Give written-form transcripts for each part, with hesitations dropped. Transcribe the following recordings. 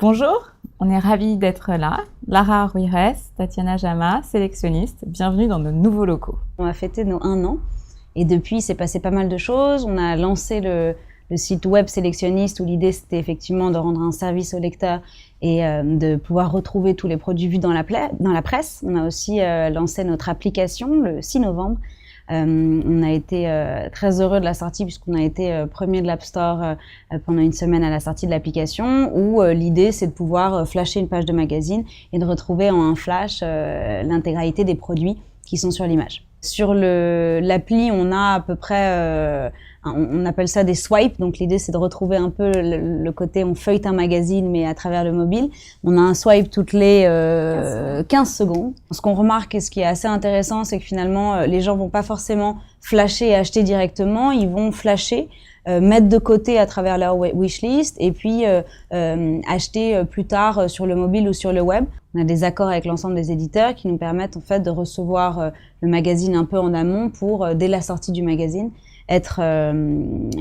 Bonjour, on est ravis d'être là. Lara Ruiz, Tatiana Jama, sélectionniste. Bienvenue dans nos nouveaux locaux. On a fêté nos 1 an et depuis, il s'est passé pas mal de choses. On a lancé le site web sélectionniste où l'idée, c'était effectivement de rendre un service au lecteur et de pouvoir retrouver tous les produits vus dans la presse. On a aussi lancé notre application le 6 novembre. On a été très heureux de la sortie puisqu'on a été premier de l'App Store pendant une semaine à la sortie de l'application où l'idée c'est de pouvoir flasher une page de magazine et de retrouver en un flash l'intégralité des produits qui sont sur l'image. Sur l'appli, on a à peu près, on appelle ça des swipes, donc l'idée c'est de retrouver un peu le côté on feuillete un magazine mais à travers le mobile. On a un swipe toutes les 15 secondes. Ce qu'on remarque et ce qui est assez intéressant, c'est que finalement les gens vont pas forcément flasher et acheter directement, ils vont flasher, mettre de côté à travers leur wishlist et puis acheter plus tard sur le mobile ou sur le web. On a des accords avec l'ensemble des éditeurs qui nous permettent en fait de recevoir le magazine un peu en amont pour, dès la sortie du magazine, être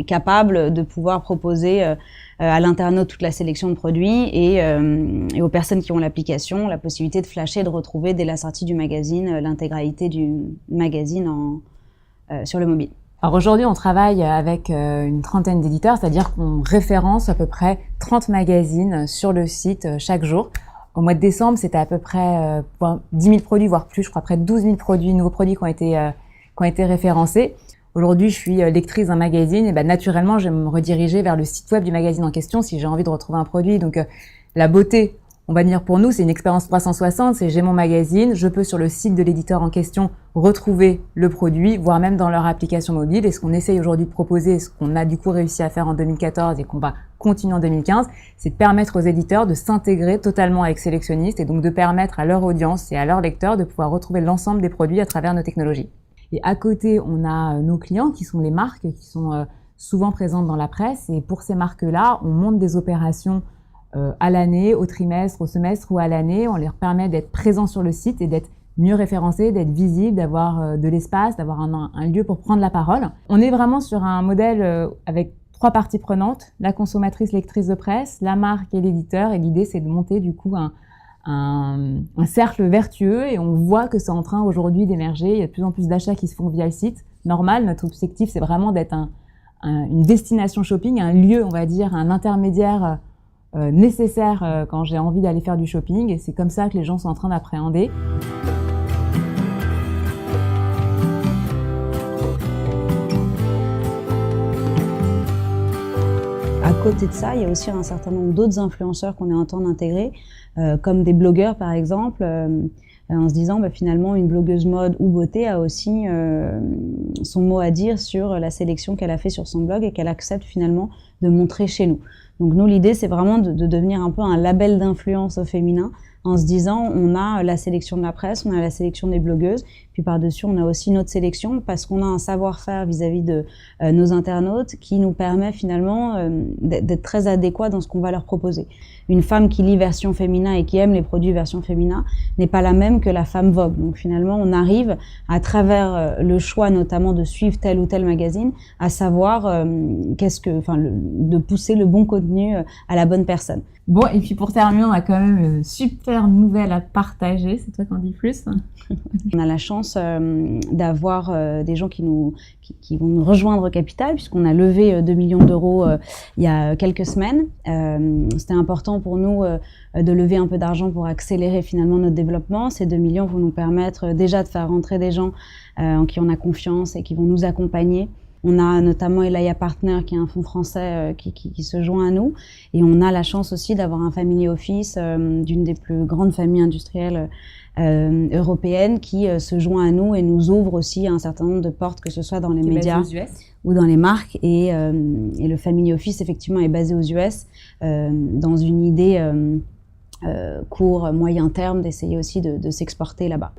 capable de pouvoir proposer à l'internaute toute la sélection de produits et aux personnes qui ont l'application la possibilité de flasher et de retrouver dès la sortie du magazine l'intégralité du magazine sur le mobile. Alors aujourd'hui, on travaille avec une trentaine d'éditeurs, c'est-à-dire qu'on référence à peu près 30 magazines sur le site chaque jour. Au mois de décembre, c'était à peu près 10 000 produits, voire plus, je crois près de 12 000 nouveaux produits qui ont été référencés. Aujourd'hui, je suis lectrice d'un magazine et naturellement, je vais me rediriger vers le site web du magazine en question si j'ai envie de retrouver un produit. Donc, la beauté, on va dire pour nous, c'est une expérience 360, c'est j'ai mon magazine, je peux sur le site de l'éditeur en question retrouver le produit, voire même dans leur application mobile. Et ce qu'on essaye aujourd'hui de proposer, ce qu'on a du coup réussi à faire en 2014 et qu'on va continuer en 2015, c'est de permettre aux éditeurs de s'intégrer totalement avec Sélectionniste et donc de permettre à leur audience et à leurs lecteurs de pouvoir retrouver l'ensemble des produits à travers nos technologies. Et à côté, on a nos clients qui sont les marques qui sont souvent présentes dans la presse. Et pour ces marques-là, on monte des opérations à l'année, au trimestre, au semestre ou à l'année. On leur permet d'être présents sur le site et d'être mieux référencés, d'être visibles, d'avoir de l'espace, d'avoir un lieu pour prendre la parole. On est vraiment sur un modèle avec 3 parties prenantes, la consommatrice lectrice de presse, la marque et l'éditeur. Et l'idée, c'est de monter du coup un cercle vertueux et on voit que c'est en train aujourd'hui d'émerger. Il y a de plus en plus d'achats qui se font via le site. Normal, notre objectif, c'est vraiment d'être une destination shopping, un lieu, on va dire, un intermédiaire nécessaire quand j'ai envie d'aller faire du shopping et c'est comme ça que les gens sont en train d'appréhender. À côté de ça, il y a aussi un certain nombre d'autres influenceurs qu'on est en train d'intégrer, comme des blogueurs par exemple, en se disant finalement une blogueuse mode ou beauté a aussi son mot à dire sur la sélection qu'elle a fait sur son blog et qu'elle accepte finalement de montrer chez nous. Donc nous, l'idée, c'est vraiment de devenir un peu un label d'influence au féminin en se disant on a la sélection de la presse, on a la sélection des blogueuses, puis par-dessus on a aussi notre sélection parce qu'on a un savoir-faire vis-à-vis de nos internautes qui nous permet finalement d'être très adéquat dans ce qu'on va leur proposer. Une femme qui lit version féminin et qui aime les produits version féminin n'est pas la même que la femme Vogue. Donc finalement on arrive à travers le choix notamment de suivre tel ou tel magazine à savoir de pousser le bon contenu à la bonne personne. Bon, et puis pour terminer, on a quand même une super nouvelle à partager. C'est toi qui en dis plus? On a la chance d'avoir des gens qui vont nous rejoindre au capital puisqu'on a levé 2 millions d'euros il y a quelques semaines. C'était important pour nous de lever un peu d'argent pour accélérer finalement notre développement. Ces 2 millions vont nous permettre déjà de faire rentrer des gens en qui on a confiance et qui vont nous accompagner. On a notamment Elaya Partner, qui est un fonds français qui se joint à nous. Et on a la chance aussi d'avoir un family office d'une des plus grandes familles industrielles européennes qui se joint à nous et nous ouvre aussi un certain nombre de portes, que ce soit dans les médias ou dans les marques. Et le family office, effectivement, est basé aux US dans une idée court, moyen terme d'essayer aussi de s'exporter là-bas.